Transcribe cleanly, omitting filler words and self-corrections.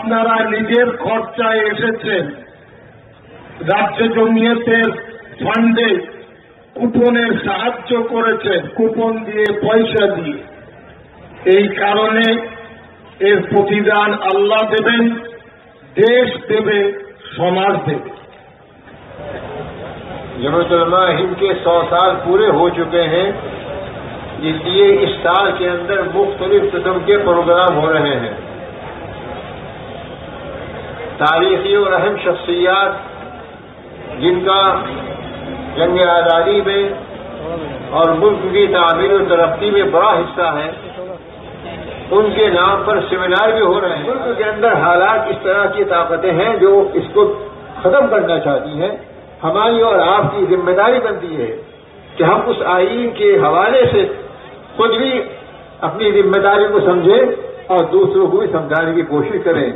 আপনারা নিজের খরচায় এসেছেন, রাজ্য জমিয়তের ফান্ডে কুপনের সাহায্য করেছেন, কুপন দিয়ে পয়সা দিয়ে। এই কারণে এর প্রতিদান আল্লাহ দেবেন, দেশ দেবে, সমাজ দেবে। जमीयत उलमा हिंद के 100 साल पूरे हो चुके हैं, इसलिए इस साल के अंदर मुख्तलिफ किस्म के प्रोग्राम हो रहे हैं। तारीखी और अहम शख्सियात जिनका जंग आज़ादी में और मुल्क की तामीर और तरक्की में बड़ा हिस्सा है, उनके नाम पर सेमिनार भी हो रहे हैं। मुल्क के अंदर हालात इस तरह की ताकतें हैं जो इसको खत्म करना चाहती हैं। हमारी और आपकी जिम्मेदारी बनती है कि हम उस आईन के हवाले से खुद भी अपनी जिम्मेदारी को समझें और दूसरों को भी समझाने की कोशिश करें।